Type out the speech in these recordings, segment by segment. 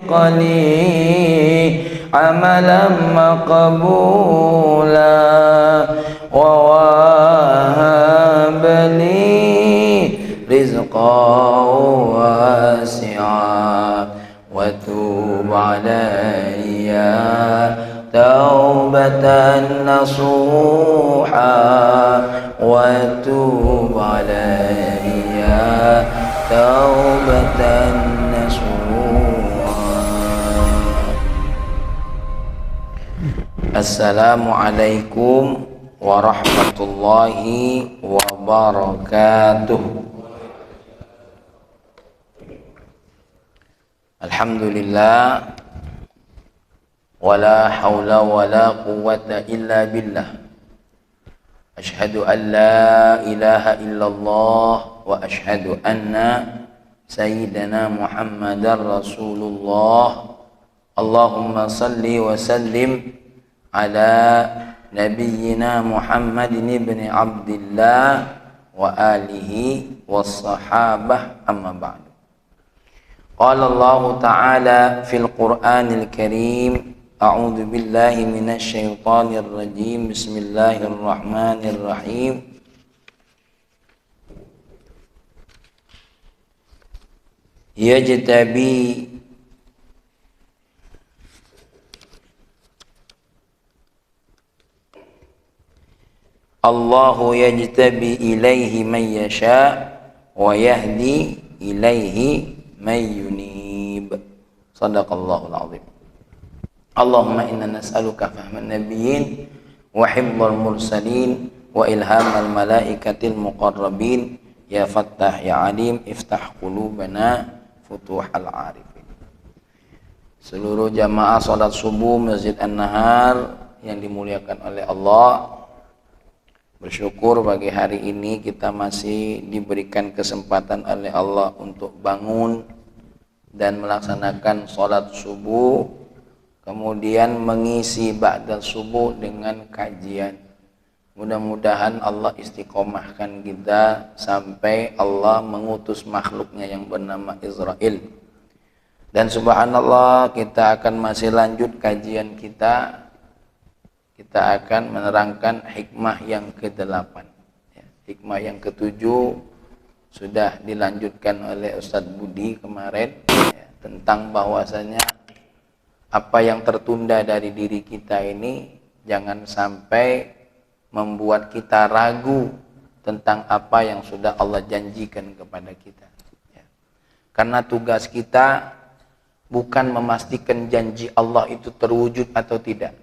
قلي عملا مقبولا ووهب لي رزقا واسعا وتوب علي توبة نصوحا وتوب علي توبة نصوحا. Assalamualaikum warahmatullahi wabarakatuh. Alhamdulillah, wala haula wala quwwata illa billah. Asyhadu an la ilaha illallah wa asyhadu anna sayyidana Muhammadar Rasulullah. Allahumma salli wa sallim ala nabiyyina Muhammadin ibn Abdillah wa alihi wassahabah, amma ba'du. Qala Allah Ta'ala fil Qur'anil Karim, a'udzu billahi minasy syaithanir rajim. Bismillahirrahmanirrahim. Yajtabi Allahu yajtabi ilaihi man yasha wa yahdi ilaihi man yunib. Shadaqallahul azim. Allahumma inna nas'aluka fahman nabiyyin wa hifdzal mursalin wa ilhamal malaikatil muqarrabin. Ya Fattah ya Alim, iftah qulubana futuhal arifin. Seluruh jamaah salat subuh Masjid An-Nahar yang dimuliakan oleh Allah, bersyukur bagi hari ini kita masih diberikan kesempatan oleh Allah untuk bangun dan melaksanakan sholat subuh, kemudian mengisi ba'dal subuh dengan kajian. Mudah-mudahan Allah istiqomahkan kita sampai Allah mengutus makhluknya yang bernama Israel. Dan subhanallah, kita akan masih lanjut kajian kita. Kita akan menerangkan hikmah yang ke-8. Hikmah yang ke-7 sudah dilanjutkan oleh Ustadz Budi kemarin, tentang bahwasanya apa yang tertunda dari diri kita ini jangan sampai membuat kita ragu tentang apa yang sudah Allah janjikan kepada kita. Karena tugas kita bukan memastikan janji Allah itu terwujud atau tidak,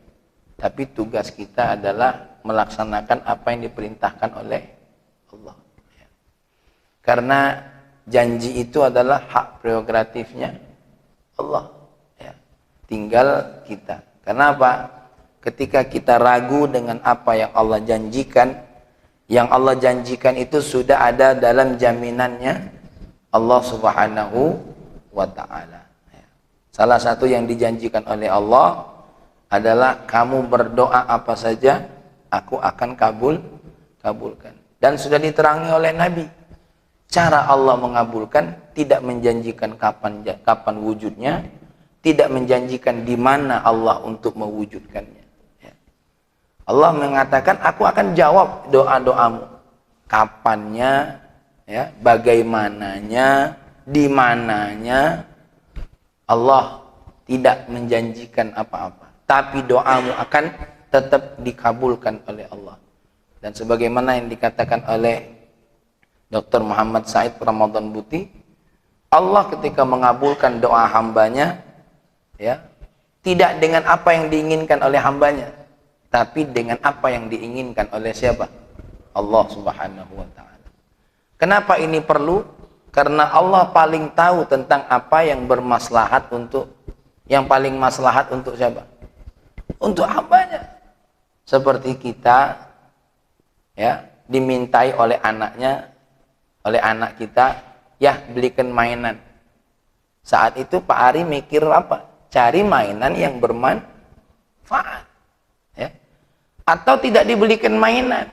tapi tugas kita adalah melaksanakan apa yang diperintahkan oleh Allah. Karena janji itu adalah hak prerogatifnya Allah. Tinggal kita. Kenapa? Ketika kita ragu dengan apa yang Allah janjikan, yang Allah janjikan itu sudah ada dalam jaminannya Allah Subhanahu wa ta'ala. Salah satu yang dijanjikan oleh Allah adalah kamu berdoa apa saja aku akan kabulkan. Dan sudah diterangi oleh Nabi, cara Allah mengabulkan tidak menjanjikan kapan wujudnya, tidak menjanjikan di mana Allah untuk mewujudkannya. Allah mengatakan aku akan jawab doa-doamu, kapannya, bagaimananya, di mananya. Allah tidak menjanjikan apa-apa, tapi doamu akan tetap dikabulkan oleh Allah. Dan sebagaimana yang dikatakan oleh Dr. Muhammad Said Ramadan Buti, Allah ketika mengabulkan doa hambanya, tidak dengan apa yang diinginkan oleh hambanya, tapi dengan apa yang diinginkan oleh siapa? Allah Subhanahu wa ta'ala. Kenapa ini perlu? Karena Allah paling tahu tentang apa yang bermaslahat yang paling maslahat untuk siapa? Untuk hambanya. Seperti kita dimintai oleh anak kita, belikan mainan. Saat itu Pak Ari mikir apa? Cari mainan yang bermanfaat. Atau tidak dibelikan mainan,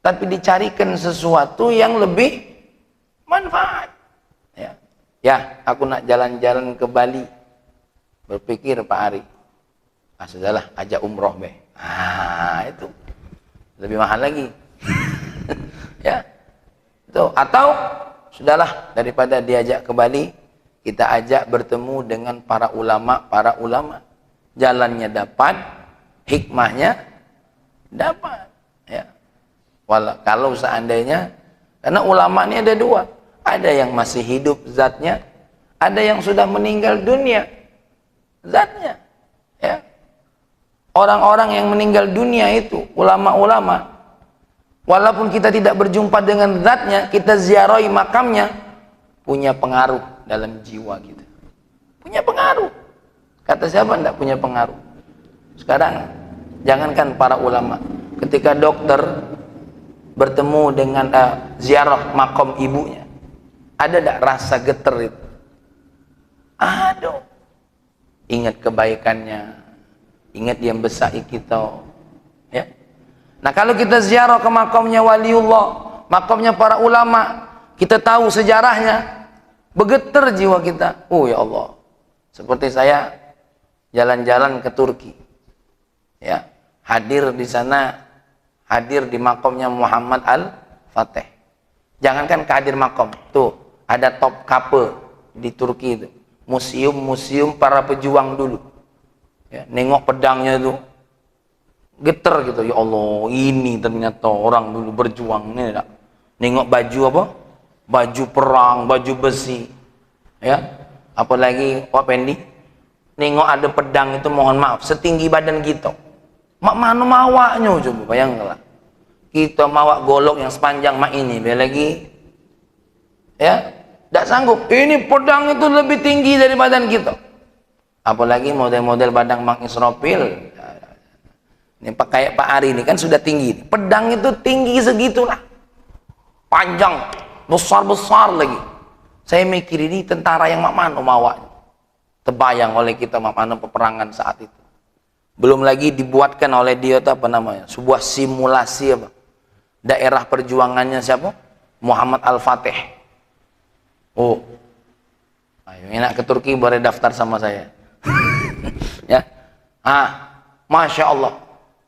tapi dicarikan sesuatu yang lebih manfaat. Ya, aku nak jalan-jalan ke Bali. Berpikir Pak Ari, sudahlah, ajak umroh be. Itu lebih mahal lagi. Ya, itu. Atau sudahlah, daripada diajak ke Bali, kita ajak bertemu dengan para ulama. Jalannya dapat, hikmahnya dapat. Ya. Kalau seandainya, karena ulama ini ada dua, ada yang masih hidup zatnya, ada yang sudah meninggal dunia zatnya. Ya. Orang-orang yang meninggal dunia itu ulama-ulama, walaupun kita tidak berjumpa dengan zatnya, kita ziarahi makamnya, punya pengaruh dalam jiwa kita. Punya pengaruh. Kata siapa tidak punya pengaruh? Sekarang jangankan para ulama, ketika dokter bertemu dengan ziarah makam ibunya, ada tidak rasa getar itu? Aduh, ingat kebaikannya, ingat dia besai kita. Ya. Nah, kalau kita ziarah ke makamnya waliullah, makamnya para ulama, kita tahu sejarahnya, bergetar jiwa kita. Oh ya Allah, seperti saya jalan-jalan ke Turki, ya, hadir di sana, hadir di makamnya Muhammad Al-Fatih. Jangankan kehadir makam, tuh ada top couple di Turki itu, museum para pejuang dulu. Ya, nengok pedangnya itu, getar gitu. Ya Allah, ini ternyata orang dulu berjuang nih. Nengok baju apa? Baju perang, baju besi. Ya, apalagi Pak Pendi, nengok ada pedang itu, mohon maaf, setinggi badan kita. Mak mana mawaknya, coba bayangkanlah. Kita mawak golok yang sepanjang mak ini, biar lagi, ya, tidak sanggup. Ini pedang itu lebih tinggi dari badan kita. Apalagi model-model badang Bang Israfil. Ini kayak Pak Ari ini kan sudah tinggi. Pedang itu tinggi segitulah, panjang, besar-besar lagi. Saya mikir ini tentara yang mak mana mawaknya. Terbayang oleh kita mak mana peperangan saat itu. Belum lagi dibuatkan oleh dia apa namanya, sebuah simulasi apa, daerah perjuangannya siapa? Muhammad Al-Fatih. Oh, ayo enak ke Turki, boleh daftar sama saya. Ya, Masya Allah.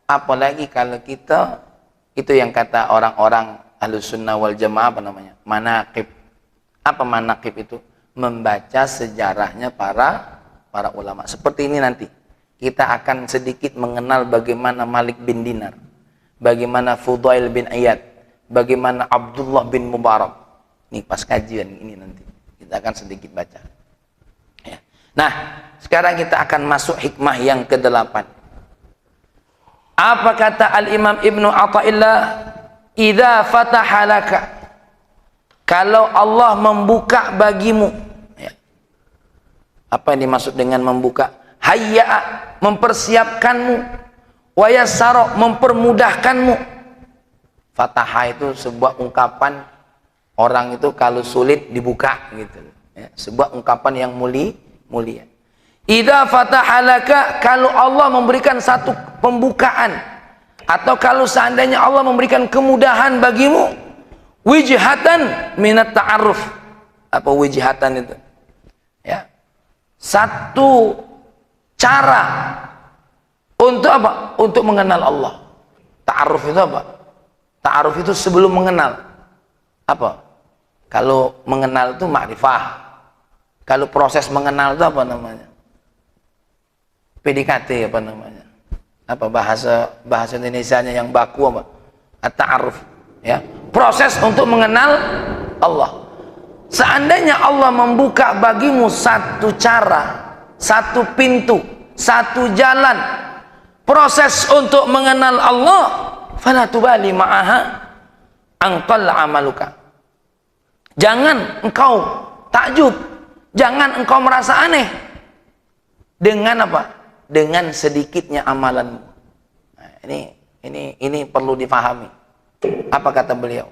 Apalagi kalau kita, itu yang kata orang-orang Ahlus Sunnah wal Jamaah apa namanya, manaqib. Apa manaqib itu? Membaca sejarahnya para ulama. Seperti ini nanti kita akan sedikit mengenal bagaimana Malik bin Dinar, bagaimana Fudail bin Iyad, bagaimana Abdullah bin Mubarak. Ini pas kajian ini nanti kita akan sedikit baca. Ya. Nah, sekarang kita akan masuk hikmah yang ke-8. Apa kata Al-Imam Ibnu Athaillah? Idza fataha laka, kalau Allah membuka bagimu, ya. Apa yang dimaksud dengan membuka? Hayya'a, mempersiapkanmu, wa yassara, mempermudahkanmu. Fataha itu sebuah ungkapan orang itu kalau sulit dibuka gitu, ya, sebuah ungkapan yang mulia. Idza fataha laka, kalau Allah memberikan satu pembukaan, atau kalau seandainya Allah memberikan kemudahan bagimu, wijhatan minat ta'aruf. Apa wijhatan itu? Ya, satu cara untuk apa? Untuk mengenal Allah. Ta'aruf itu apa? Ta'aruf itu sebelum mengenal. Apa? Kalau mengenal itu ma'rifah. Kalau proses mengenal itu apa namanya? PDKT apa namanya? Apa bahasa Indonesianya yang baku apa? At-ta'aruf, ya. Proses untuk mengenal Allah. Seandainya Allah membuka bagimu satu cara, satu pintu, satu jalan, proses untuk mengenal Allah, fala tubali ma'aha angqal amaluka. Jangan engkau takjub, jangan engkau merasa aneh dengan apa? Dengan sedikitnya amalanmu. Nah, ini perlu difahami. Apa kata beliau?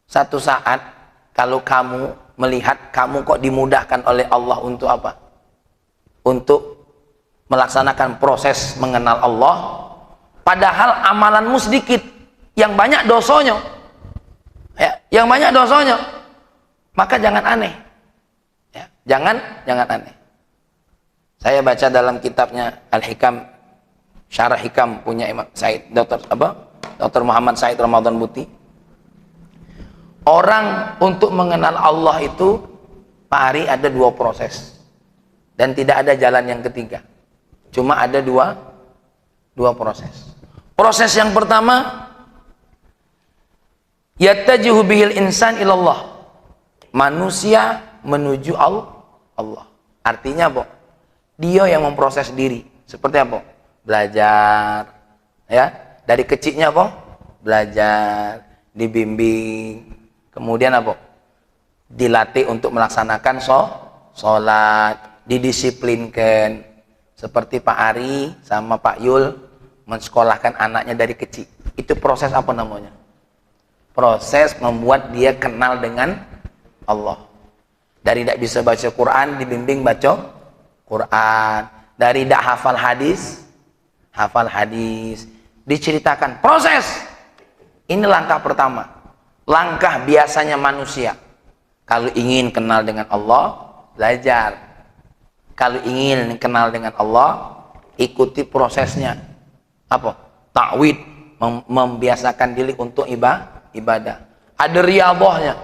Satu saat kalau kamu melihat kamu kok dimudahkan oleh Allah untuk apa? Untuk melaksanakan proses mengenal Allah, padahal amalanmu sedikit, yang banyak dosanya, ya, yang banyak dosanya, maka jangan aneh, ya. Jangan aneh. Saya baca dalam kitabnya Al-Hikam, Syarah Hikam punya Imam Said, Dr. Muhammad Said Ramadan Buti. Orang untuk mengenal Allah itu, Pak Ari, ada 2 proses. Dan tidak ada jalan yang ketiga. Cuma ada dua proses. Proses yang pertama, yattajihu bihil insan ilallah. Manusia menuju Allah. Artinya apa? Dia yang memproses diri. Seperti apa? Belajar. Ya, dari kecilnya apa? Belajar, dibimbing. Kemudian apa? Dilatih untuk melaksanakan sholat, didisiplinkan. Seperti Pak Ari sama Pak Yul mensekolahkan anaknya dari kecil. Itu proses apa namanya? Proses membuat dia kenal dengan Allah. Dari tidak bisa baca Quran, dibimbing baca Quran. Dari tidak hafal hadis, diceritakan proses. Ini langkah pertama. Langkah biasanya manusia. Kalau ingin kenal dengan Allah, belajar. Kalau ingin kenal dengan Allah, ikuti prosesnya. Apa? Ta'wid, membiasakan diri untuk ibadah. Ada riyadhahnya.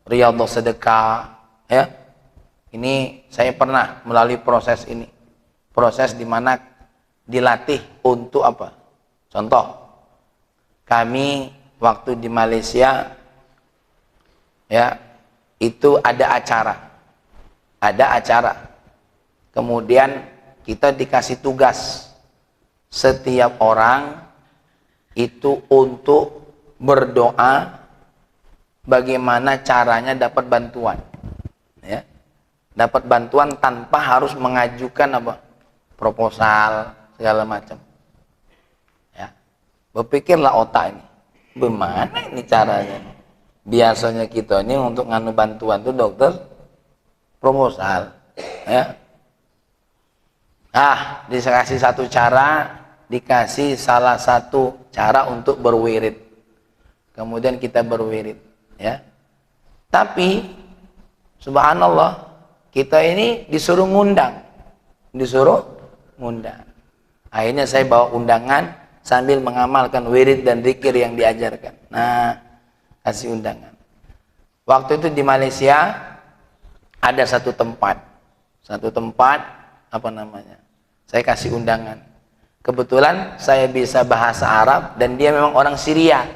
Riyadhah sedekah, ya. Ini saya pernah melalui proses ini. Proses di mana dilatih untuk apa? Contoh, kami waktu di Malaysia, ya, itu ada acara. Kemudian kita dikasih tugas setiap orang itu untuk berdoa bagaimana caranya dapat bantuan, ya. Dapat bantuan tanpa harus mengajukan apa? Proposal segala macam. Ya. Berpikirlah otak ini. Bagaimana ini caranya? Biasanya kita ini untuk nganu bantuan tuh dokter proposal, ya. Dikasih satu cara, dikasih salah satu cara untuk berwirid. Kemudian kita berwirid, ya. Tapi subhanallah, kita ini disuruh ngundang. Akhirnya saya bawa undangan sambil mengamalkan wirid dan zikir yang diajarkan. Nah, kasih undangan. Waktu itu di Malaysia ada satu tempat apa namanya? Saya kasih undangan. Kebetulan saya bisa bahasa Arab dan dia memang orang Syria.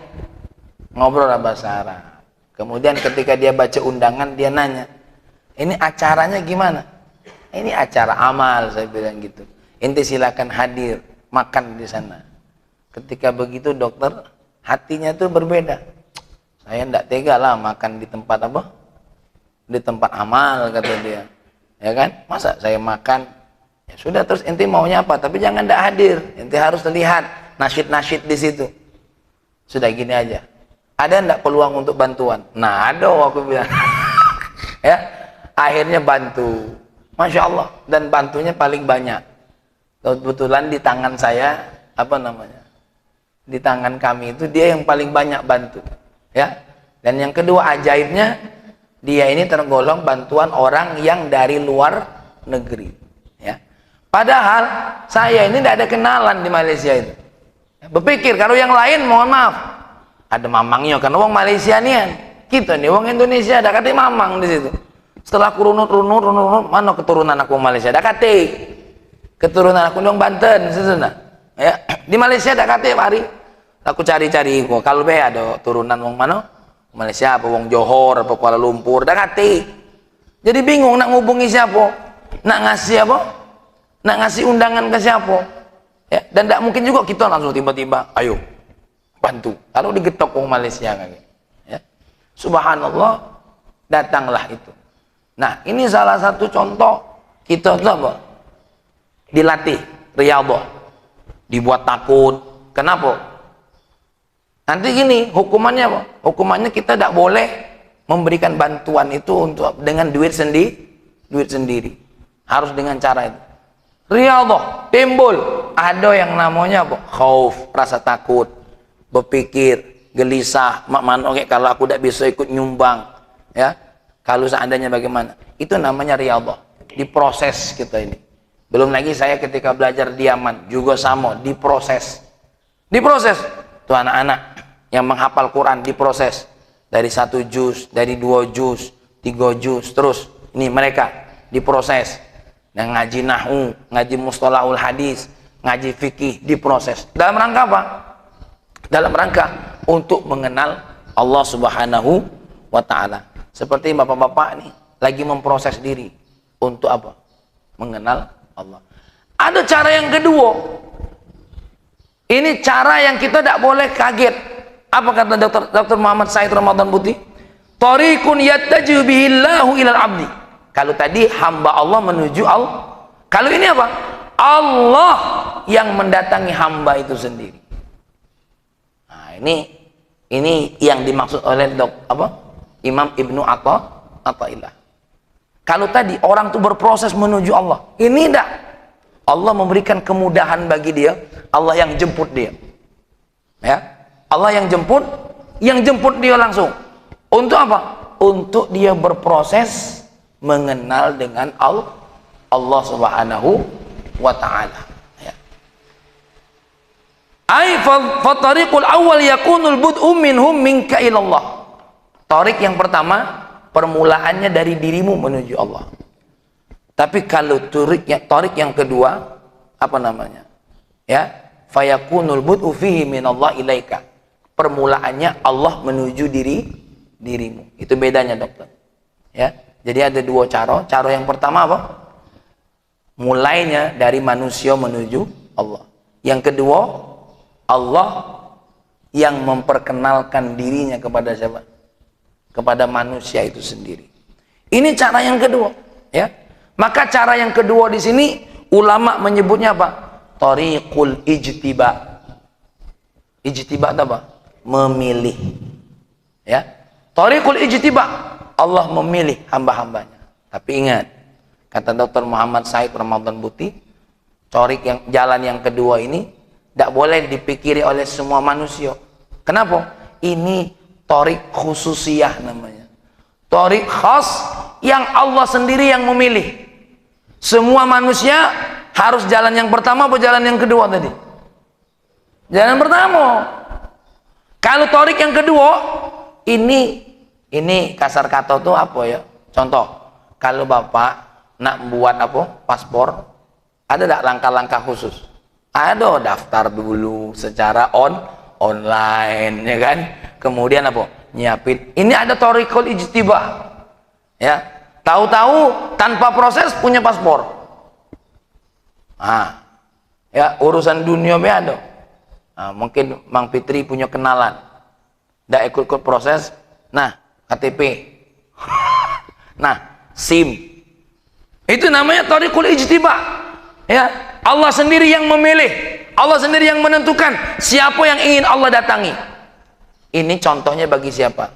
Ngobrol bahasa Arab. Kemudian ketika dia baca undangan, dia nanya, "Ini acaranya gimana?" "Ini acara amal," saya bilang gitu. "Ente silakan hadir, makan di sana." Ketika begitu dokter, hatinya tuh berbeda. "Saya enggak tega lah makan di tempat apa? Di tempat amal," kata dia. Ya kan? Masa saya makan? Ya sudah, terus ente maunya apa? Tapi jangan enggak hadir. Ente harus lihat nasyid-nasyid di situ. Sudah gini aja. Ada enggak peluang untuk bantuan? Nah, ada, aku bilang. Ya, akhirnya bantu. Masya Allah. Dan bantunya paling banyak. Kebetulan di tangan saya, apa namanya? Di tangan kami itu dia yang paling banyak bantu. Ya. Dan yang kedua ajaibnya, dia ini tergolong bantuan orang yang dari luar negeri. Ya. Padahal saya ini tidak ada kenalan di Malaysia itu. Berpikir kalau yang lain, mohon maaf, ada mamangnya kan wong Malaysia nian. Kita nih wong Indonesia ada kate mamang di situ. Setelah aku runut, mana keturunan aku Malaysia? Ada kate. Keturunan aku wong Banten sesuna. Ya, di Malaysia ada kate Pak Ari. Aku cari-cari kok kalau be ada turunan wong mana? Malaysia apa wong Johor apa Kuala Lumpur, ada kate. Jadi bingung nak ngubungi siapa? Nak ngasih apa? Nak ngasih undangan ke siapa? Ya, dan tidak mungkin juga kita langsung tiba-tiba, ayo bantu. Kalau digetok orang Malaysia kayak, ya, subhanallah, datanglah itu. Nah, ini salah satu contoh kita tuh apa? Dilatih riyadhah, dibuat takut. Kenapa? Nanti gini, hukumannya apa? Hukumannya kita tidak boleh memberikan bantuan itu untuk dengan duit sendiri. Harus dengan cara itu. Riyadhah, timbul ada yang namanya apa? Khauf, rasa takut, berpikir, gelisah, mak man, oke, kalau aku tidak bisa ikut nyumbang, ya, kalau seandainya bagaimana? Itu namanya riyadhah. Diproses kita ini. Belum lagi saya ketika belajar di Yaman juga sama, diproses. Diproses. Tuh anak-anak yang menghafal Quran diproses. Dari 1 juz, dari 2 juz, 3 juz, terus ini mereka diproses. Dan ngaji nahwu, ngaji mustalahul hadis, ngaji fikih diproses. Dalam rangka apa? Dalam rangka untuk mengenal Allah Subhanahu wa ta'ala. Seperti bapak-bapak nih lagi memproses diri untuk apa? Mengenal Allah. Ada cara yang kedua. Ini cara yang kita tidak boleh kaget. Apa kata Dr. Muhammad Said Ramadan Buti? Tariqun yattaju bihillahu ilal abdi. Kalau tadi hamba Allah menuju Allah. Kalau ini apa? Allah yang mendatangi hamba itu sendiri. Nah, ini yang dimaksud oleh Imam Ibnu Athaillah. Kalau tadi orang itu berproses menuju Allah, ini tidak. Allah memberikan kemudahan bagi dia. Allah yang jemput dia. Ya, Allah yang jemput dia langsung. Untuk apa? Untuk dia berproses mengenal dengan Allah Subhanahu wa ta'ala. Ya. Ai fa tariqul awwal yakunul bud'u minhum minka ilallah. Tarik yang pertama, permulaannya dari dirimu menuju Allah. Tapi kalau tarik yang kedua, apa namanya? Ya, fayakunul bud'u fihi minallah ilaika. Permulaannya Allah menuju dirimu. Itu bedanya, dokter. Ya. Jadi ada 2 cara. Cara yang pertama apa? Mulainya dari manusia menuju Allah. Yang kedua, Allah yang memperkenalkan dirinya kepada siapa? Kepada manusia itu sendiri. Ini cara yang kedua, ya. Maka cara yang kedua di sini ulama menyebutnya apa? Tariqul ijtiba. Ijtiba itu apa? Memilih. Ya. Tariqul ijtiba. Allah memilih hamba-hambanya. Tapi ingat, kata Dr. Muhammad Said Ramadan Buti, jalan yang kedua ini tidak boleh dipikiri oleh semua manusia. Kenapa? Ini tarik khususiyah namanya. Tarik khas yang Allah sendiri yang memilih. Semua manusia harus jalan yang pertama atau jalan yang kedua tadi? Jalan pertama. Kalau tarik yang kedua, ini kasar kata tuh apa ya? Contoh, kalau bapak nak buat apa? Paspor, ada tidak langkah-langkah khusus? Ada, daftar dulu secara online, ya kan? Kemudian apa? Nyiapin. Ini ada tariqul ijtibah. Ya, tahu-tahu tanpa proses punya paspor. Ya urusan dunia ada. Mungkin Mang Fitri punya kenalan, tidak ikut-ikut proses. Nah, KTP, nah SIM, itu namanya tariqul ijtiba. Ya, Allah sendiri yang memilih, Allah sendiri yang menentukan siapa yang ingin Allah datangi. Ini contohnya bagi siapa?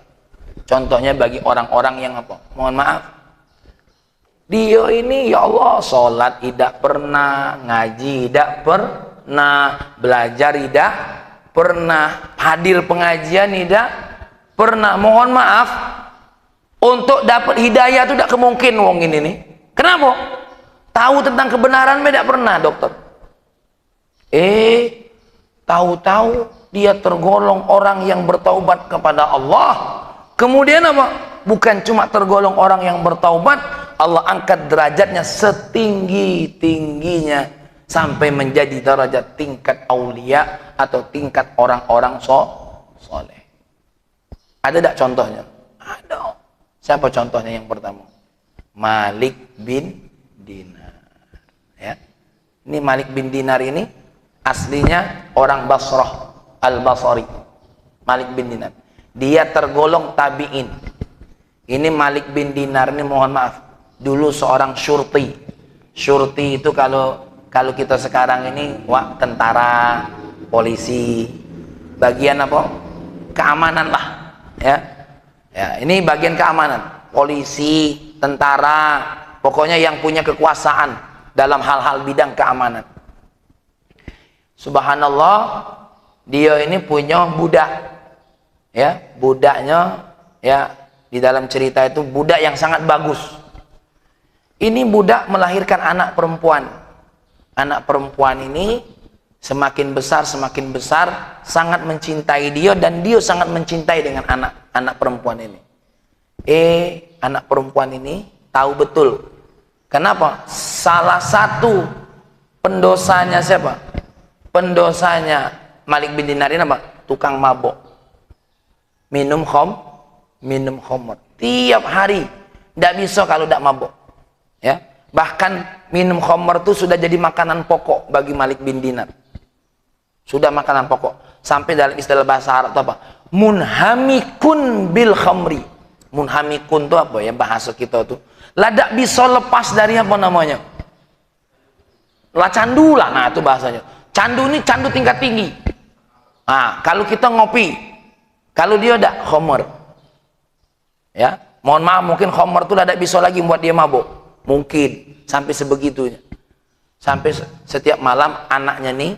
Contohnya bagi orang-orang yang apa? Mohon maaf, dia ini ya Allah sholat tidak pernah, ngaji tidak pernah, belajar tidak pernah, hadir pengajian tidak pernah. Mohon maaf, untuk dapat hidayah itu tidak kemungkin wong ini nih. Kenapa? Tahu tentang kebenaran tidak pernah, dokter. Tahu-tahu dia tergolong orang yang bertaubat kepada Allah. Kemudian apa? Bukan cuma tergolong orang yang bertaubat, Allah angkat derajatnya setinggi-tingginya sampai menjadi derajat tingkat aulia atau tingkat orang-orang soleh. Ada tidak contohnya? Ada. Siapa contohnya yang pertama? Malik bin Dinar. Ya. Ini Malik bin Dinar ini aslinya orang Basrah, Al-Basri. Malik bin Dinar. Dia tergolong tabi'in. Ini Malik bin Dinar ini, mohon maaf, dulu seorang syurti. Syurti itu kalau kita sekarang ini tentara, polisi, bagian apa? Keamanan lah. Ya, ini bagian keamanan, polisi, tentara, pokoknya yang punya kekuasaan dalam hal-hal bidang keamanan. Subhanallah, dia ini punya budak, ya, budaknya, ya, di dalam cerita itu budak yang sangat bagus. Ini budak melahirkan anak perempuan. Anak perempuan ini semakin besar sangat mencintai dia, dan dia sangat mencintai dengan anak perempuan ini. Anak perempuan ini tahu betul. Kenapa? Salah satu pendosanya siapa? Pendosanya Malik bin Dinar ini apa? Tukang mabok. Minum khamr. Tiap hari. Tidak bisa kalau tidak mabok. Ya. Bahkan minum khamr itu sudah jadi makanan pokok bagi Malik bin Dinar. Sudah makanan pokok. Sampai dalam istilah bahasa Arab itu apa? Munhamikun bil khamri. Munhamikun itu apa ya bahasa kita tuh? Lah tidak bisa lepas dari apa namanya? Lah candu lah. Nah itu bahasanya. Candu ini candu tingkat tinggi. Nah, kalau kita ngopi, kalau dia ada khamr. Ya, mohon maaf mungkin khamr itu tidak bisa lagi buat dia mabuk. Mungkin sampai sebegitunya. Sampai setiap malam anaknya nih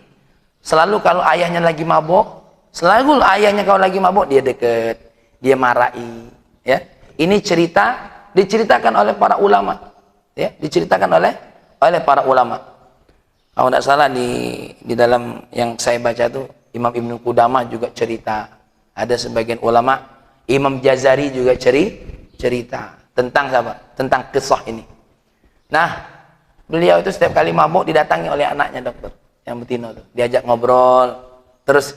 selalu kalau ayahnya lagi mabuk, selalu ayahnya kalau lagi mabuk dia deket, dia marahi, ya. Ini diceritakan oleh para ulama, ya, diceritakan oleh para ulama. Kalau tidak salah di dalam yang saya baca tuh Imam Ibnu Qudamah juga cerita, ada sebagian ulama, Imam Jazari juga cerita tentang apa? Tentang kisah ini. Nah, beliau itu setiap kali mabuk didatangi oleh anaknya dokter yang betina tuh, diajak ngobrol, terus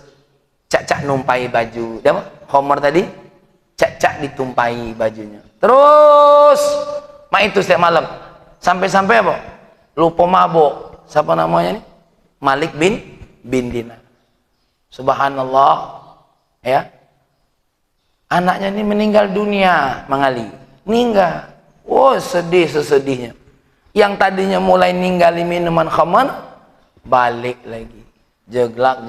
cak-cak numpai baju, dia apa? Khamr tadi, cak-cak ditumpai bajunya, terus mak itu setiap malam, sampai apa? Lupa mabuk, siapa namanya nih? Malik bin Dinar. Subhanallah, ya, anaknya ini meninggal dunia, mengali, meninggal, sedih sesedihnya. Yang tadinya mulai ninggali minuman khamr, balik lagi, jeglak,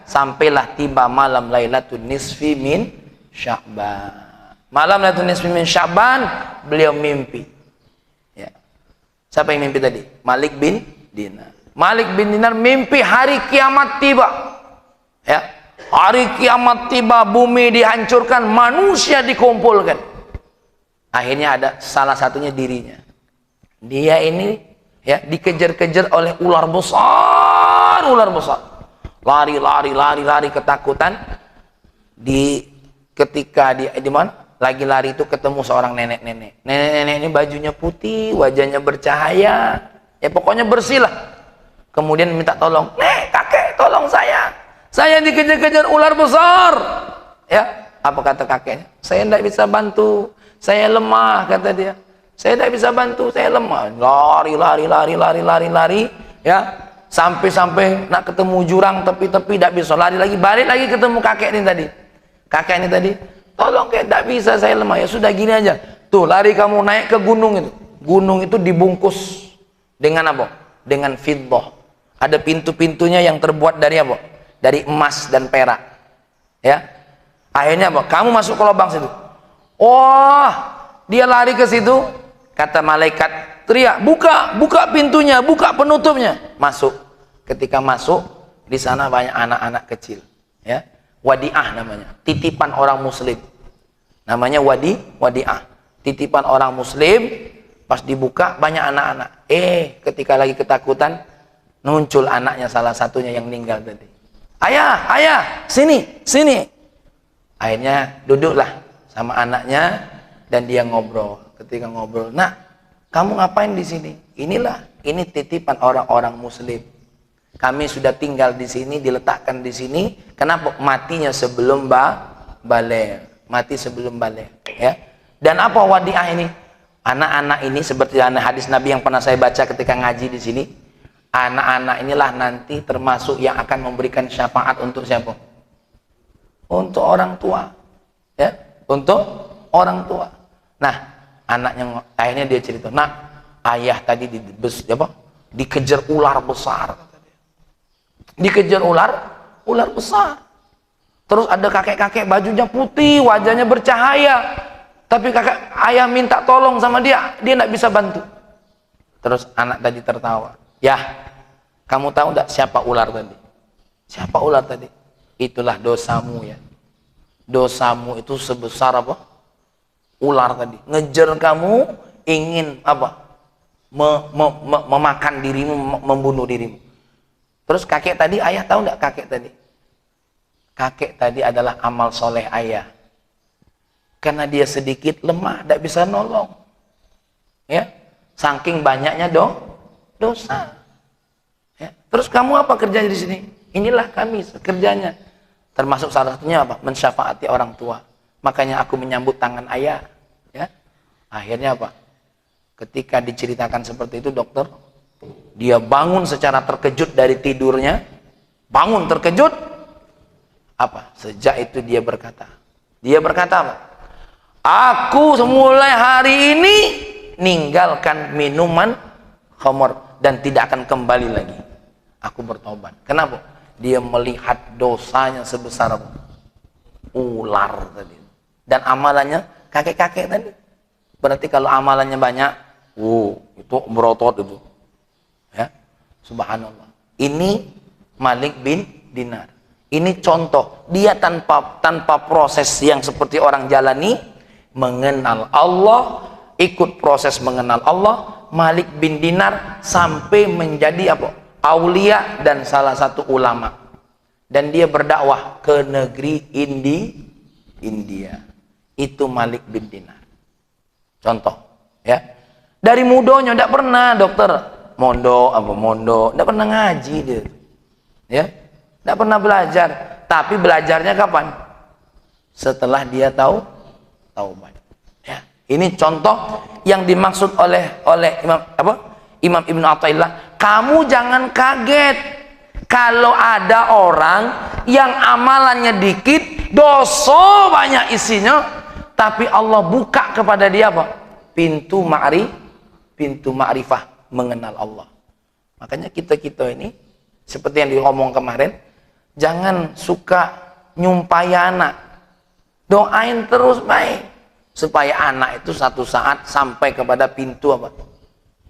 sampailah tiba malam Lailatul Nisfi min Sya'ban. Malam Lailatul Nisfi min Sya'ban, beliau mimpi. Ya. Siapa yang mimpi tadi? Malik bin Dinar. Malik bin Dinar mimpi hari kiamat tiba. Ya. Hari kiamat tiba, bumi dihancurkan, manusia dikumpulkan. Akhirnya ada salah satunya dirinya. Dia ini ya dikejar-kejar oleh ular besar. Lari ketakutan. Ketika dia di mana? Lagi lari itu ketemu seorang nenek-nenek. Nenek-nenek ini bajunya putih, wajahnya bercahaya. Ya pokoknya bersih lah. Kemudian minta tolong, "Nek, kakek, tolong saya. Saya dikejar-kejar ular besar." Ya, apa kata kakeknya? "Saya tidak bisa bantu. Saya lemah," kata dia. "Saya tidak bisa bantu, saya lemah." Lari, ya, sampai nak ketemu jurang tepi-tepi tidak bisa, lari lagi, balik lagi ketemu kakek ini tadi. Kakek ini tadi, "Tolong kakek, tidak bisa, saya lemah." "Ya sudah gini aja. Tuh, lari kamu naik ke gunung itu. Gunung itu dibungkus dengan apa? Dengan fiddah. Ada pintu-pintunya yang terbuat dari apa? Dari emas dan perak. Ya. Akhirnya apa? Kamu masuk ke lubang situ." Dia lari ke situ, kata malaikat, teriak, buka pintunya, buka penutupnya." Masuk. Ketika masuk, di sana banyak anak-anak kecil, ya. Wadi'ah namanya, titipan orang muslim. Namanya wadi'ah, titipan orang muslim. Pas dibuka banyak anak-anak. Ketika lagi ketakutan, muncul anaknya salah satunya yang meninggal tadi. Ayah, sini. Akhirnya duduklah sama anaknya dan dia ngobrol. Ketika ngobrol, "Nak, kamu ngapain di sini?" Ini titipan orang-orang muslim. Kami sudah tinggal di sini, diletakkan di sini. Kenapa? Matinya sebelum balik. Mati sebelum balik, ya. Dan apa wadi'ah ini? Anak-anak ini seperti hadis Nabi yang pernah saya baca ketika ngaji di sini. Anak-anak inilah nanti termasuk yang akan memberikan syafaat untuk siapa? Untuk orang tua, ya. Untuk orang tua. Nah, anaknya akhirnya dia cerita, "Nak, ayah tadi dikejar ular besar." Dikejar ular besar. Terus ada kakek-kakek bajunya putih, wajahnya bercahaya. Tapi ayah minta tolong sama dia tidak bisa bantu. Terus anak tadi tertawa. "Ya, kamu tahu enggak siapa ular tadi?" "Siapa ular tadi?" "Itulah dosamu, ya. Dosamu itu sebesar apa? Ular tadi. Ngejar kamu ingin memakan dirimu, membunuh dirimu. Terus kakek tadi, ayah tahu nggak kakek tadi? Kakek tadi adalah amal soleh ayah. Karena dia sedikit lemah, tidak bisa nolong. Ya, saking banyaknya dosa. Ya. Terus kamu apa kerjanya di sini? Inilah kami kerjanya. Termasuk salah satunya apa? Mensyafaati orang tua. Makanya aku menyambut tangan ayah. Ya. Akhirnya apa? Ketika diceritakan seperti itu, dokter, dia bangun secara terkejut dari tidurnya. Bangun terkejut. Apa? Sejak itu dia berkata apa? Aku mulai hari ini ninggalkan minuman khamr dan tidak akan kembali lagi. Aku bertobat. Kenapa? Dia melihat dosanya sebesar ular tadi. Dan amalannya kakek-kakek tadi. Berarti kalau amalannya banyak, itu berotot itu. Ya. Subhanallah. Ini Malik bin Dinar. Ini contoh, dia tanpa proses yang seperti orang jalani, mengenal Allah, ikut proses mengenal Allah. Malik bin Dinar sampai menjadi apa? Aulia dan salah satu ulama. Dan dia berdakwah ke negeri India. Itu Malik bin Dinar. Contoh, ya. Dari mudonya tidak pernah dokter mondok, tidak pernah ngaji dia. Ya. Tidak pernah belajar, tapi belajarnya kapan? Setelah dia taubat. Ya, ini contoh yang dimaksud oleh Imam Ibn Athaillah. Kamu jangan kaget kalau ada orang yang amalannya dikit, dosa banyak isinya, tapi Allah buka kepada dia apa? Pintu ma'rifah, mengenal Allah. Makanya kita ini seperti yang diomong kemarin. Jangan suka nyumpai anak. Doain terus baik. Supaya anak itu satu saat sampai kepada pintu apa?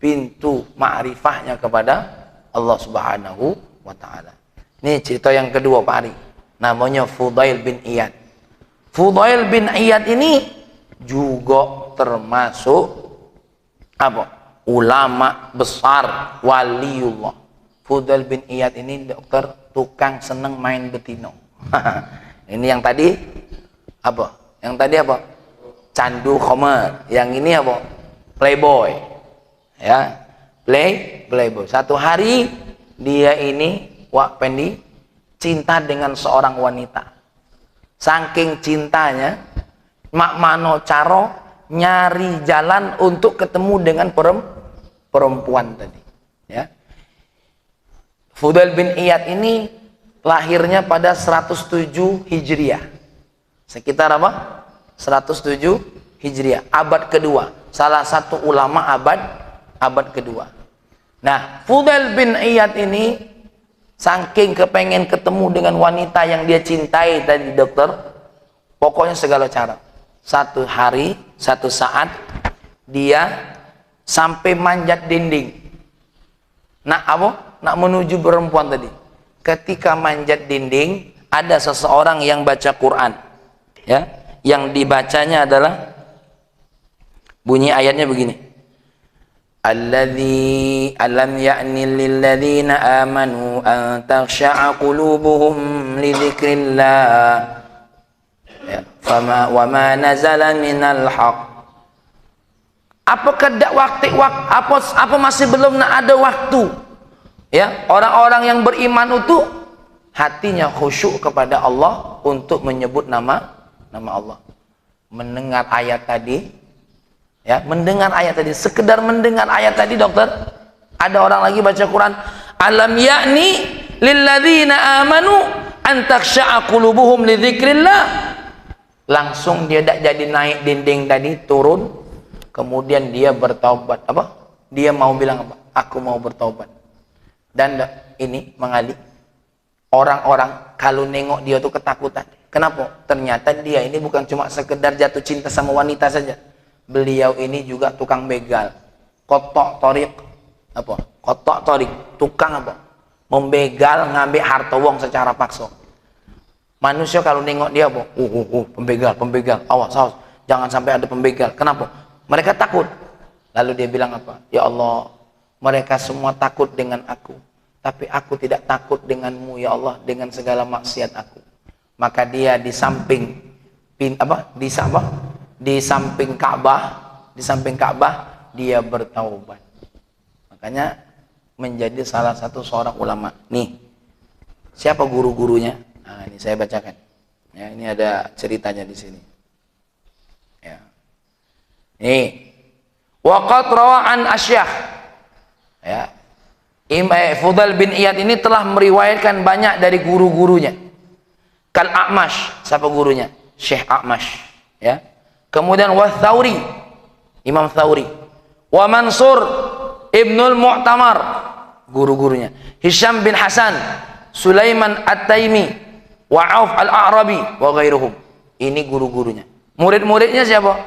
Pintu ma'rifahnya kepada Allah Subhanahu wa ta'ala. Ini cerita yang kedua Pak Ari. Namanya Fudail bin Iyad. Fudail bin Iyad ini juga termasuk apa? Ulama besar, waliullah. Fudail bin Iyad ini dokter tukang seneng main betino. Ini yang tadi apa? Yang tadi apa? Candu khamr. Yang ini apa? Playboy. Ya, playboy. Satu hari dia ini pendi cinta dengan seorang wanita. Saking cintanya, mak mano caro nyari jalan untuk ketemu dengan perempuan tadi. Ya. Fudail bin Iyad ini lahirnya pada 107 Hijriah. Sekitar apa? 107 Hijriah, abad kedua. Salah satu ulama abad kedua. Nah, Fudail bin Iyad ini saking kepengen ketemu dengan wanita yang dia cintai tadi dokter, pokoknya segala cara. Satu hari, satu saat dia sampai manjat dinding. Nah, apa? Nak menuju perempuan tadi. Ketika manjat dinding, ada seseorang yang baca Quran. Ya, yang dibacanya adalah bunyi ayatnya begini. Alladzi alam ya'ni lil ladzina amanu an takhsha'a qulubuhum li dzikrillah. Ya, fama wa ma nazala minal haqq. Apakah apa masih belum ada waktu? Ya, orang-orang yang beriman itu hatinya khusyuk kepada Allah untuk menyebut nama Allah. Mendengar ayat tadi, ya, mendengar ayat tadi, sekedar mendengar ayat tadi dokter. Ada orang lagi baca Quran, alam ya'ni lilladzina amanu an takhsha'a qulubuhum li dzikrillah. Langsung dia tak jadi naik dinding tadi, turun, kemudian dia bertaubat. Apa? Dia mau bilang apa? Aku mau bertaubat. Dan ini mengali orang-orang kalau nengok dia tuh ketakutan. Kenapa? Ternyata dia ini bukan cuma sekedar jatuh cinta sama wanita saja. Beliau ini juga tukang begal, kotok torik, apa? Kotok torik, tukang apa? Membegal, ngambil harta wong secara paksa. Manusia kalau nengok dia apa? Pembegal, awas, jangan sampai ada pembegal. Kenapa? Mereka takut. Lalu dia bilang apa? Ya Allah, mereka semua takut dengan aku, tapi aku tidak takut denganmu ya Allah, dengan segala maksiat aku. Maka dia di samping di samping Ka'bah dia bertaubat. Makanya menjadi salah satu seorang ulama. Nih, siapa guru-gurunya? Nah, ini saya bacakan. Ya, ini ada ceritanya di sini. Ya. Nih, waqad rawa an Asy'ah. Ya. Fudail bin Iyad ini telah meriwayatkan banyak dari guru-gurunya. Kal A'mash, siapa gurunya? Syekh A'mash, ya. Kemudian wa Tsauri, Imam Tsauri. Wa Mansur Ibnul Mu'tamar, guru-gurunya. Hisham bin Hasan, Sulaiman At-Taimi, wa Auf Al-A'rabi wa ghairuhum. Ini guru-gurunya. Murid-muridnya siapa?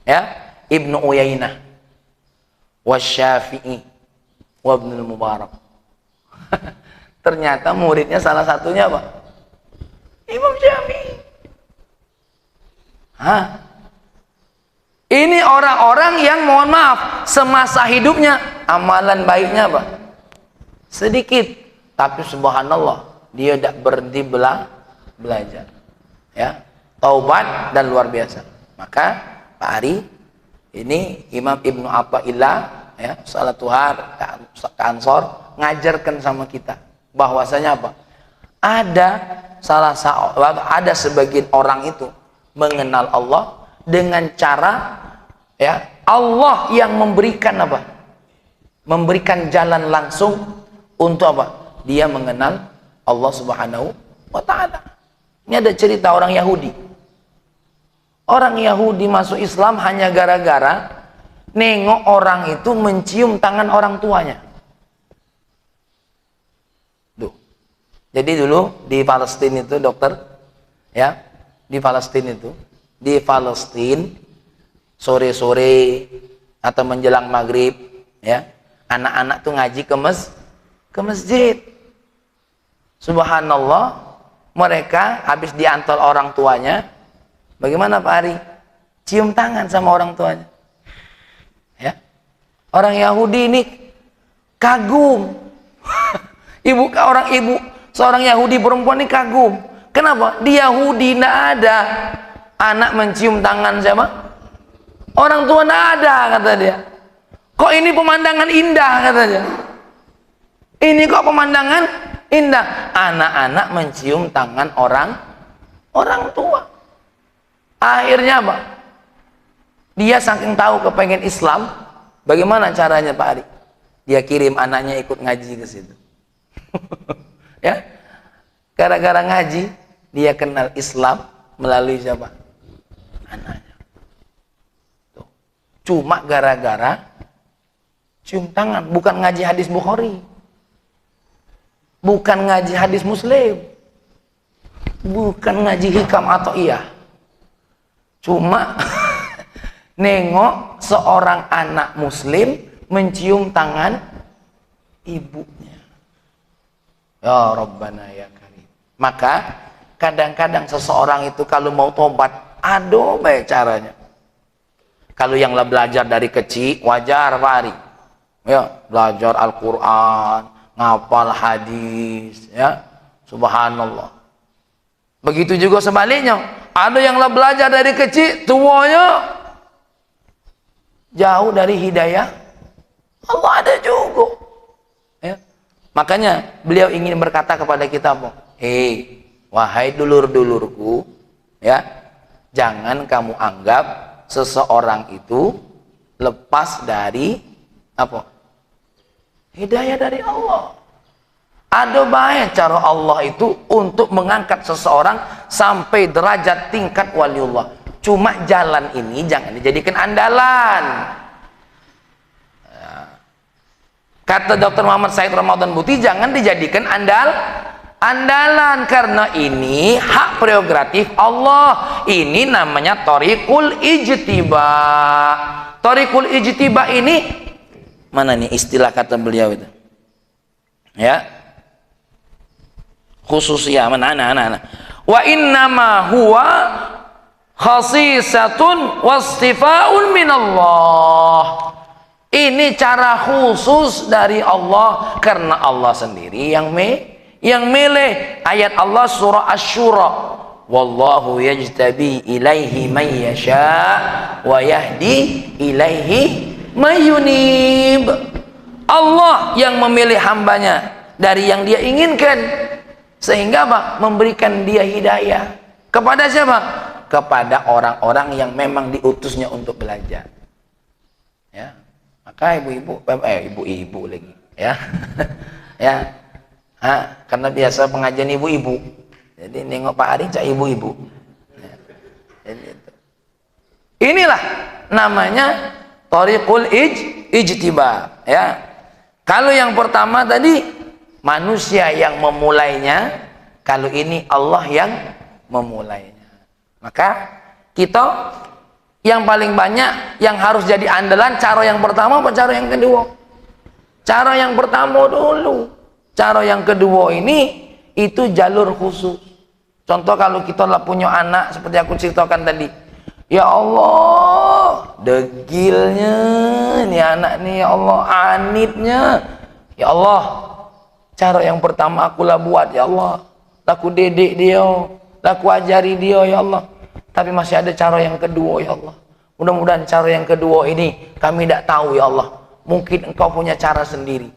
Ya, Ibnu Uyainah, wa Syafi'i, wa Ibnul Mubarak. Ternyata muridnya salah satunya apa? Imam Syafi'i. Hah? Ini orang-orang yang mohon maaf semasa hidupnya amalan baiknya apa? Sedikit, tapi subhanallah dia tidak berhenti belajar. Ya, taubat dan luar biasa. Maka Pak Ari ini Imam Ibnu Athaillah, ya, salah Tuhan Ansor ngajarkan sama kita bahwasanya apa? Ada sebagian orang itu mengenal Allah dengan cara, ya, Allah yang memberikan apa? Memberikan jalan langsung untuk apa? Dia mengenal Allah Subhanahu wa ta'ala. Ini ada cerita orang Yahudi. Orang Yahudi masuk Islam hanya gara-gara nengok orang itu mencium tangan orang tuanya. Duh. Jadi dulu di Palestina itu dokter, ya, di Palestina sore-sore atau menjelang maghrib, ya, anak-anak tuh ngaji ke masjid. Subhanallah, mereka habis diantar orang tuanya, bagaimana Pak Ari? Cium tangan sama orang tuanya. Ya, orang Yahudi ini kagum. Seorang Yahudi perempuan ini kagum. Kenapa? Di Yahudi tidak ada anak mencium tangan siapa? Orang tua tidak ada, kata dia. Kok ini pemandangan indah, kata dia. Ini kok pemandangan indah. Anak-anak mencium tangan orang tua. Akhirnya apa? Dia saking tahu kepengen Islam, bagaimana caranya Pak Ari? Dia kirim anaknya ikut ngaji ke situ. Ya, gara-gara ngaji dia kenal Islam melalui siapa? Anaknya. Tuh. Cuma gara-gara cium tangan, bukan ngaji hadis Bukhari, bukan ngaji hadis Muslim, bukan ngaji hikam atau iya. Cuma nengok seorang anak Muslim mencium tangan ibunya. Ya Rabbana ya Karim. Maka kadang-kadang seseorang itu kalau mau tobat, aduh baik caranya. Kalau yang belajar dari kecil, wajar Pak Ari. Ya, belajar Al-Quran, ngapal hadis, ya, subhanallah. Begitu juga sebaliknya, ada yang belajar dari kecil, tuanya jauh dari hidayah Allah, ada juga. Ya. Makanya beliau ingin berkata kepada kita, hei, wahai dulur-dulurku, ya, jangan kamu anggap seseorang itu lepas dari apa? Hidayah dari Allah. Ada banyak cara Allah itu untuk mengangkat seseorang sampai derajat tingkat waliullah. Cuma jalan ini jangan dijadikan andalan. Kata Dr. Muhammad Said Ramadan Buti, jangan dijadikan andalan, karena ini hak prerogatif Allah. Ini namanya thariqul ijtiba. Thariqul ijtiba ini mana nih istilah kata beliau itu? Ya. Khususnya mana? Wa innama huwa khasisatun wastifaun minallah. Allah. Ini cara khusus dari Allah karena Allah sendiri yang milih. Ayat Allah surah Asy-Syura, wallahu yajtabi ilaihi man yasha wa yahdi ilaihi may yunib. Allah yang memilih hambanya dari yang dia inginkan, sehingga apa? Memberikan dia hidayah. Kepada siapa? Kepada orang-orang yang memang diutusnya untuk belajar. Ya. Maka ibu-ibu lagi, ya. Ya. Karena biasa pengajian ibu-ibu. Jadi nengok Pak Ari cak ibu-ibu. Ya. Jadi itu. Inilah namanya thariqul ijtiba, ya. Kalau yang pertama tadi manusia yang memulainya, kalau ini Allah yang memulainya. Maka kita yang paling banyak yang harus jadi andalan cara yang pertama apa cara yang kedua? Cara yang pertama dulu. Cara yang kedua ini itu jalur khusus. Contoh kalau kita lah punya anak seperti aku ceritakan tadi. Ya Allah, degilnya ini anak nih, ya Allah, anitnya. Ya Allah, cara yang pertama akulah buat, ya Allah. Laku didik dia, laku ajari dia, ya Allah. Tapi masih ada cara yang kedua, ya Allah. Mudah-mudahan cara yang kedua ini kami tidak tahu, ya Allah. Mungkin engkau punya cara sendiri.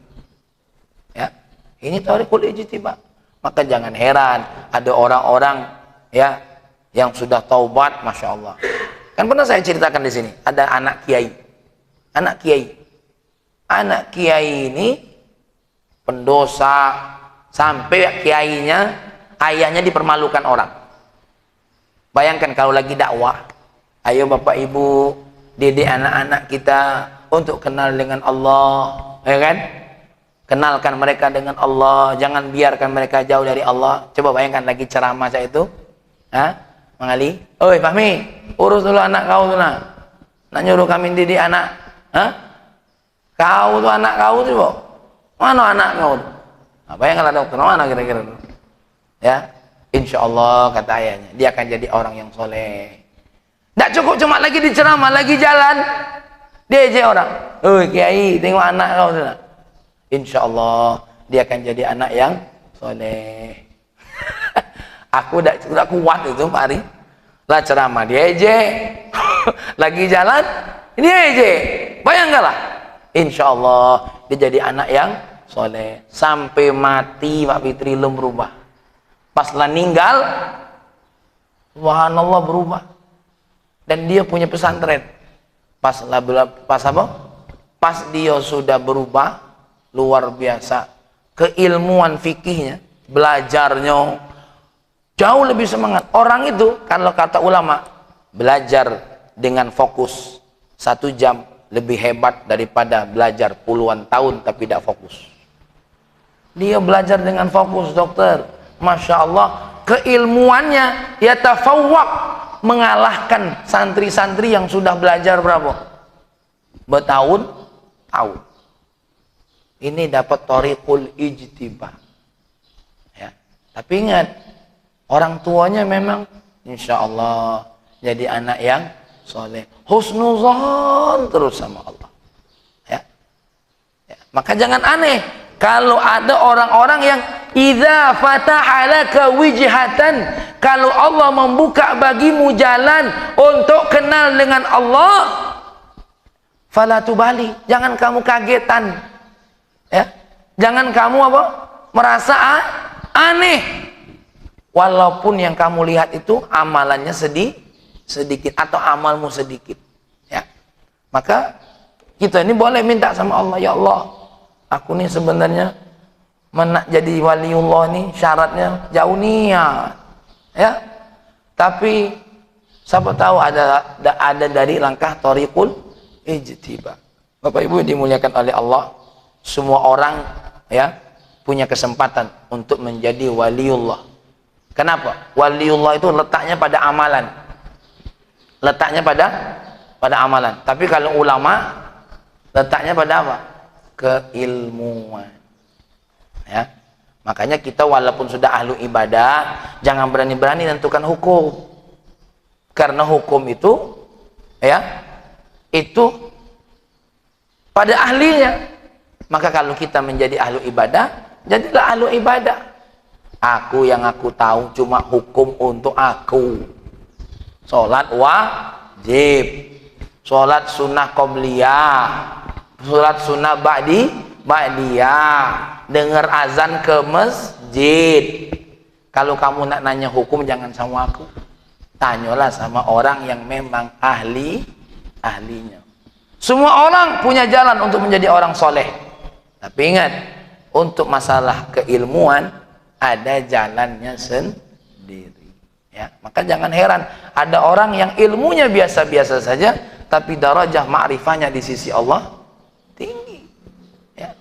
Ya, ini thariqul ijtiba. Maka jangan heran ada orang-orang, ya, yang sudah taubat, masya Allah. Kan pernah saya ceritakan di sini, ada anak kiai. Anak kiai ini pendosa sampai kiainya, ayahnya dipermalukan orang. Bayangkan kalau lagi dakwah, ayo Bapak Ibu, didik anak-anak kita untuk kenal dengan Allah, ya kan? Kenalkan mereka dengan Allah, jangan biarkan mereka jauh dari Allah. Coba bayangkan lagi ceramah saya itu, Mang Ali, oi Fahmi, urus dulu anak kau tuh nak nyuruh kami didik anak, kau tuh anak kau tuh, mana anak kau? Apa yang kalau dokter mana kira-kira? Ya, insya Allah kata ayahnya, dia akan jadi orang yang soleh. Tidak cukup cuma lagi diceramah, lagi jalan, dia aja orang, oi kiai, tengok anak kau tuh nak. Insya Allah dia akan jadi anak yang soleh. Aku udah kuat itu Pak Ari. Lah ceramah dia aja. Lagi jalan dia aja. Bayangkanlah. Insya Allah dia jadi anak yang soleh. Sampai mati Pak Fitri belum berubah. Pas lah ninggal, subhanallah berubah. Dan dia punya pesantren. Pas apa? Pas dia sudah berubah, luar biasa. Keilmuan fikihnya, belajarnya jauh lebih semangat. Orang itu kalau kata ulama, belajar dengan fokus 1 jam lebih hebat daripada belajar puluhan tahun tapi tidak fokus. Dia belajar dengan fokus, dokter. Masya Allah, keilmuannya yatafawwaq, mengalahkan santri-santri yang sudah belajar berapa? Bertahun-tahun. Ini dapat thariqul ijtiba. Ya. Tapi ingat, orang tuanya memang insya Allah jadi anak yang soleh, husnuzon terus sama Allah. Ya. Maka jangan aneh kalau ada orang-orang yang idza fataha laka wijhatan, kalau Allah membuka bagimu jalan untuk kenal dengan Allah, fala tubali, jangan kamu kagetan. Ya. Jangan kamu apa? Merasa aneh. Walaupun yang kamu lihat itu amalannya sedikit atau amalmu sedikit, ya. Maka kita ini boleh minta sama Allah, ya Allah, aku nih sebenarnya jadi waliullah nih syaratnya jauh niat, ya. Tapi siapa tahu ada dari langkah thariqul ijtiba. Bapak Ibu dimuliakan oleh Allah, semua orang ya punya kesempatan untuk menjadi waliullah. Kenapa? Waliullah itu letaknya pada amalan. Letaknya pada amalan. Tapi kalau ulama letaknya pada apa? Keilmuan. Ya. Makanya kita walaupun sudah ahlu ibadah, jangan berani-berani tentukan hukum. Karena hukum itu ya, itu pada ahlinya. Maka kalau kita menjadi ahlu ibadah, jadilah ahlu ibadah. Aku yang aku tahu cuma hukum untuk aku. Sholat wajib, sholat sunnah qobliyah, sholat sunnah ba'diyah, dengar azan ke masjid. Kalau kamu nak nanya hukum, jangan sama aku, tanyalah sama orang yang memang ahlinya. Semua orang punya jalan untuk menjadi orang soleh, tapi ingat, untuk masalah keilmuan ada jalannya sendiri, ya. Maka jangan heran ada orang yang ilmunya biasa-biasa saja, tapi darajah ma'rifahnya di sisi Allah tinggi, ya.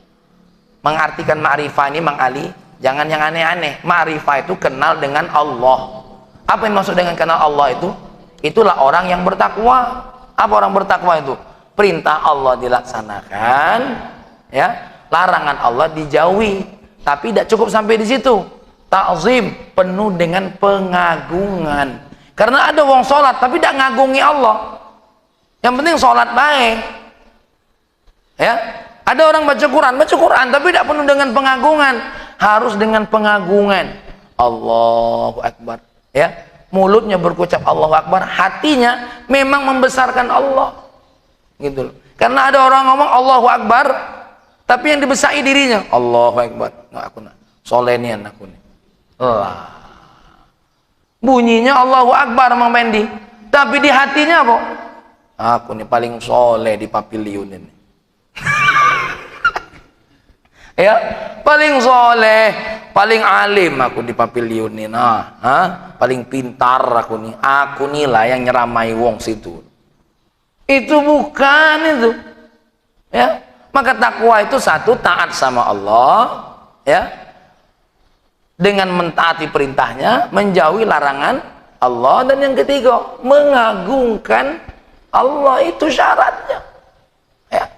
Mengartikan ma'rifah ini, Mang Ali, jangan yang aneh-aneh. Ma'rifah itu kenal dengan Allah. Apa yang maksud dengan kenal Allah itu? Itulah orang yang bertakwa. Apa orang bertakwa itu? Perintah Allah dilaksanakan, ya, larangan Allah dijauhi. Tapi tidak cukup sampai di situ. Ta'zim, penuh dengan pengagungan. Karena ada wong sholat tapi tidak ngagungi Allah. Yang penting sholat baik, ya. Ada orang baca Quran tapi tidak penuh dengan pengagungan. Harus dengan pengagungan. Allahu Akbar, ya. Mulutnya berucap Allahu Akbar, hatinya memang membesarkan Allah, gitu loh. Karena ada orang ngomong Allahu Akbar tapi yang dibesai dirinya. Allahu Akbar, nggak, aku nak solenian aku nih. Bunyinya Allahu Akbar Mang Pendi, tapi di hatinya apa? Aku nih paling soleh di pavilion ini. Ya, paling soleh, paling alim aku di pavilion ini. Paling pintar aku nih lah yang nyeramai wong situ. Itu bukan itu, ya. Maka takwa itu satu, taat sama Allah, ya, dengan mentaati perintahnya, menjauhi larangan Allah. Dan yang ketiga, mengagungkan Allah, itu syaratnya, ya.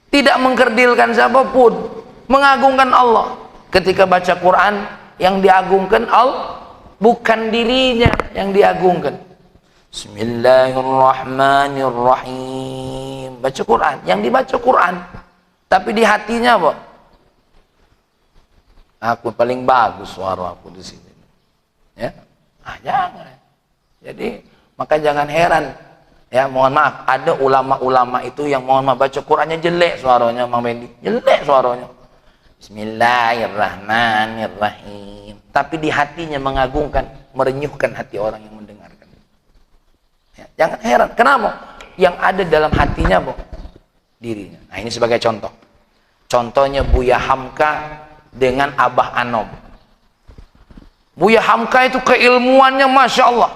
Tidak mengkerdilkan siapapun, mengagungkan Allah. Ketika baca Quran, yang diagungkan Allah, bukan dirinya yang diagungkan. Bismillahirrahmanirrahim. Baca Quran, yang dibaca Quran, tapi di hatinya apa? Aku paling bagus suara aku di sini, ya. Jangan. Jadi maka jangan heran, ya. Mohon maaf, ada ulama-ulama itu yang mohon maaf baca Qurannya jelek suaranya, Mang Bendi, jelek suaranya. Bismillahirrahmanirrahim, tapi di hatinya mengagungkan, merenyuhkan hati orang yang mendengarkan, ya. Jangan heran, kenapa? Yang ada dalam hatinya apa? Dirinya. Nah, ini sebagai contoh. Contohnya Buya Hamka dengan Abah Anom. Buya Hamka itu keilmuannya Masya Allah.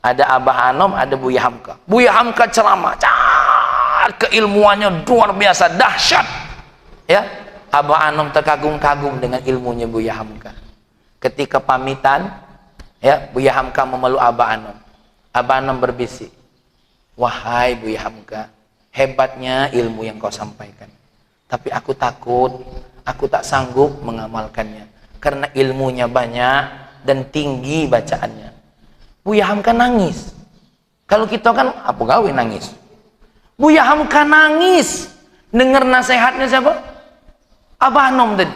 Ada Abah Anom, ada Buya Hamka. Buya Hamka ceramah, keilmuannya luar biasa, dahsyat, ya. Abah Anom terkagum-kagum dengan ilmunya Buya Hamka. Ketika pamitan, ya, Buya Hamka memeluk Abah Anom. Abah Anom berbisik, wahai Buya Hamka, hebatnya ilmu yang kau sampaikan, tapi aku takut, aku tak sanggup mengamalkannya karena ilmunya banyak dan tinggi bacaannya. Buya Hamka nangis. Kalau kita kan apa gawe nangis. Buya Hamka nangis dengar nasihatnya siapa? Abah Anom tadi,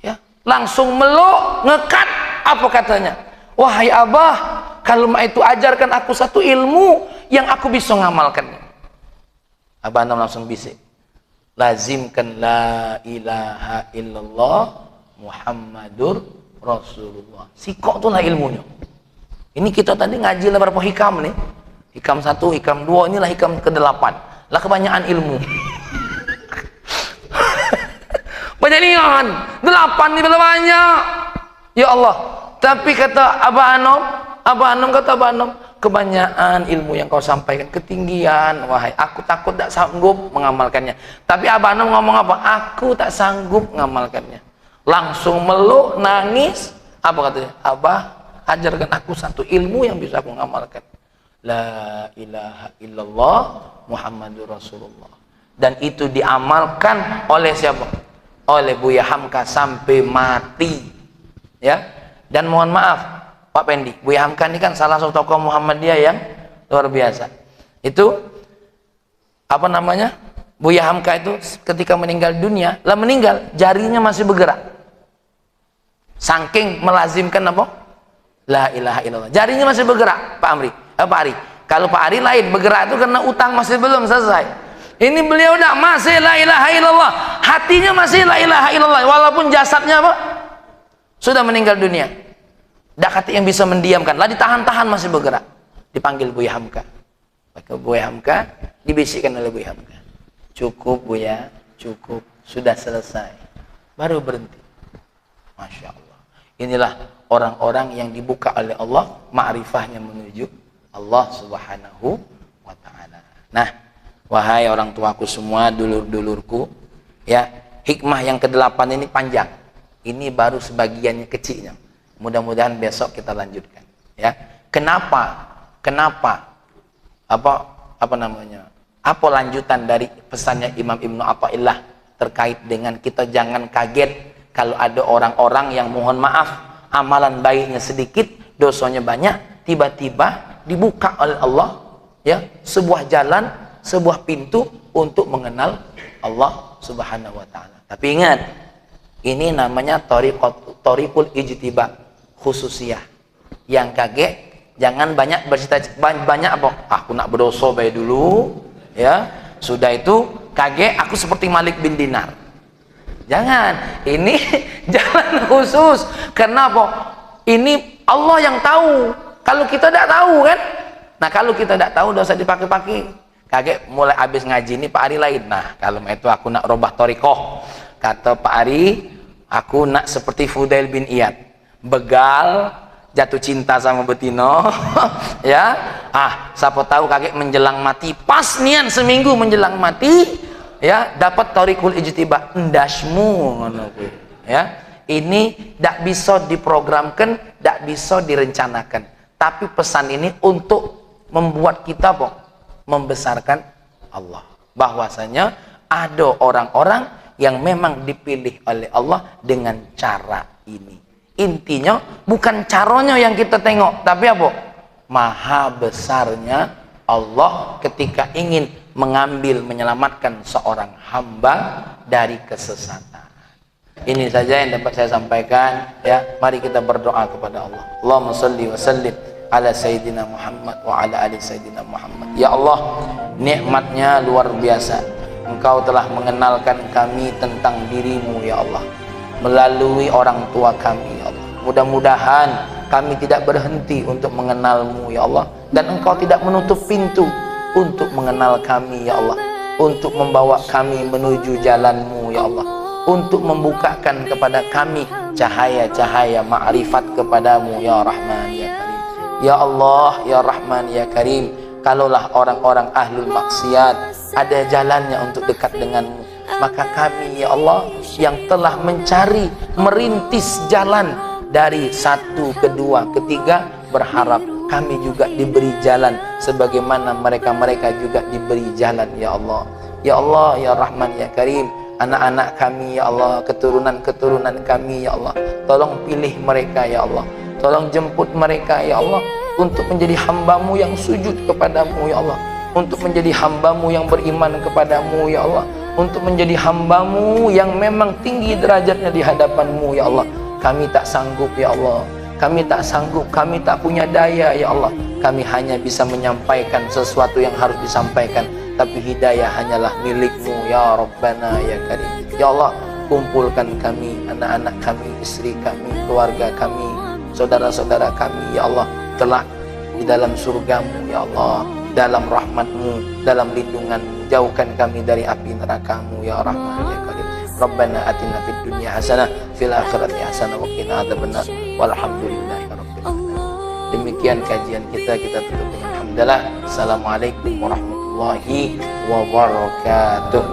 ya. Langsung meluk, ngekat. Apa katanya? Wahai Abah, kalau itu ajarkan aku satu ilmu yang aku bisa ngamalkannya. Abah Anom langsung bisik, lazimkan la ilaha illallah Muhammadur Rasulullah. Sikok tuh lah ilmunya. Ini kita tadi ngaji lah berapa hikam nih? Hikam 1, hikam 2, inilah hikam ke-8. Lah kebanyakan ilmu. Banyak nian, 8 ini banyak. Ya Allah. Tapi kata Abah Anom kata Abah Anom, kebanyakan ilmu yang kau sampaikan ketinggian, wahai, aku takut tak sanggup mengamalkannya. Tapi Abah Anom ngomong apa? Aku tak sanggup mengamalkannya. Langsung meluk, nangis. Apa katanya? Abah, ajarkan aku satu ilmu yang bisa aku mengamalkan. La ilaha illallah Muhammadur Rasulullah. Dan itu diamalkan oleh siapa? Oleh Buya Hamka sampai mati, ya. Dan mohon maaf Pak Pendi, Buya Hamka ini kan salah satu tokoh Muhammadiyah yang luar biasa. Itu apa namanya? Buya Hamka itu ketika meninggal dunia, lah meninggal jarinya masih bergerak. Saking melazimkan apa? La ilaha illallah. Jarinya masih bergerak, Pak Amri. Pak Ari. Kalau Pak Ari lain bergerak itu karena utang masih belum selesai. Ini beliau dah masih la ilaha illallah. Hatinya masih la ilaha illallah walaupun jasadnya apa? Sudah meninggal dunia. Dak hati yang bisa mendiamkan. Lah ditahan-tahan masih bergerak. Dipanggil Buya Hamka. Maka Buya Hamka dibisikkan oleh Buya Hamka. Cukup Buya, cukup. Sudah selesai. Baru berhenti. Masya Allah. Inilah orang-orang yang dibuka oleh Allah ma'rifahnya menuju Allah Subhanahu wa ta'ala. Nah, wahai orang tuaku semua, dulur-dulurku, ya, hikmah yang ke-8 ini panjang. Ini baru sebagiannya kecilnya. Mudah-mudahan besok kita lanjutkan, ya. Kenapa apa namanya? Apa lanjutan dari pesannya Imam Ibnu Athaillah terkait dengan kita jangan kaget kalau ada orang-orang yang mohon maaf amalan baiknya sedikit, dosanya banyak, tiba-tiba dibuka oleh Allah, ya, sebuah jalan, sebuah pintu untuk mengenal Allah Subhanahu wa ta'ala. Tapi ingat, ini namanya thariqul ijtiba khususiyah. Yang kaget jangan banyak bercita-cita, banyak apa? Aku nak berdosa baik dulu, ya. Sudah itu kaget aku seperti Malik bin Dinar. Jangan, ini jalan khusus. Kenapa? Ini Allah yang tahu. Kalau kita tidak tahu kan? Nah kalau kita tidak tahu, dosa dipakai-pakai. Kaget mulai habis ngaji ini Pak Ari lain. Nah kalau itu aku nak robah torikoh. Kata Pak Ari, aku nak seperti Fudail bin Iyad. Begal, jatuh cinta sama Betino. Ya, siapa tahu kaget menjelang mati. Pas nian seminggu menjelang mati. Ya, dapat thariqul ijtiba. Endasmu. Ya. Ini tidak bisa diprogramkan, tidak bisa direncanakan. Tapi pesan ini untuk membuat kita membesarkan Allah. Bahwasanya ada orang-orang yang memang dipilih oleh Allah dengan cara ini. Intinya bukan caranya yang kita tengok, tapi apa? Maha besarnya Allah ketika ingin menyelamatkan seorang hamba dari kesesatan. Ini saja yang dapat saya sampaikan, ya. Mari kita berdoa kepada Allah. Allahumma shalli wa sallim ala sayyidina Muhammad wa ala ali sayyidina Muhammad. Ya Allah, nikmatnya luar biasa. Engkau telah mengenalkan kami tentang dirimu, ya Allah, melalui orang tua kami, ya Allah. Mudah-mudahan kami tidak berhenti untuk mengenalmu, ya Allah, dan Engkau tidak menutup pintu untuk mengenal kami, ya Allah, untuk membawa kami menuju jalanmu, ya Allah, untuk membukakan kepada kami cahaya-cahaya ma'rifat kepadamu, ya Rahman, ya Karim. Ya Allah, ya Rahman, ya Karim, kalaulah orang-orang ahlul maksiat ada jalannya untuk dekat denganmu, maka kami, ya Allah, yang telah mencari, merintis jalan dari 1, 2, 3, berharap kami juga diberi jalan sebagaimana mereka-mereka juga diberi jalan, ya Allah. Ya Allah, ya Rahman, ya Karim, anak-anak kami, ya Allah, keturunan-keturunan kami, ya Allah, tolong pilih mereka, ya Allah, tolong jemput mereka, ya Allah, untuk menjadi hambamu yang sujud kepadamu, ya Allah, untuk menjadi hambamu yang beriman kepadamu, ya Allah, untuk menjadi hambamu yang memang tinggi derajatnya di hadapanmu, ya Allah. Kami tak sanggup, ya Allah, kami tak sanggup, kami tak punya daya, ya Allah, kami hanya bisa menyampaikan sesuatu yang harus disampaikan, tapi hidayah hanyalah milikmu, ya Rabbana, ya Karim. Ya Allah, kumpulkan kami, anak-anak kami, istri kami, keluarga kami, saudara-saudara kami, ya Allah, telah di dalam surgamu, ya Allah, dalam rahmatmu, dalam lindunganmu. Jauhkan kami dari api nerakamu, ya Rahman, ya Karim. Rabbana atina fid dunya hasanah, fil akhirati hasanah, wa qina adzabannar. Walhamdulillahirabbil alamin. Demikian kajian kita tutup dengan hamdalah. Assalamualaikum warahmatullahi wabarakatuh.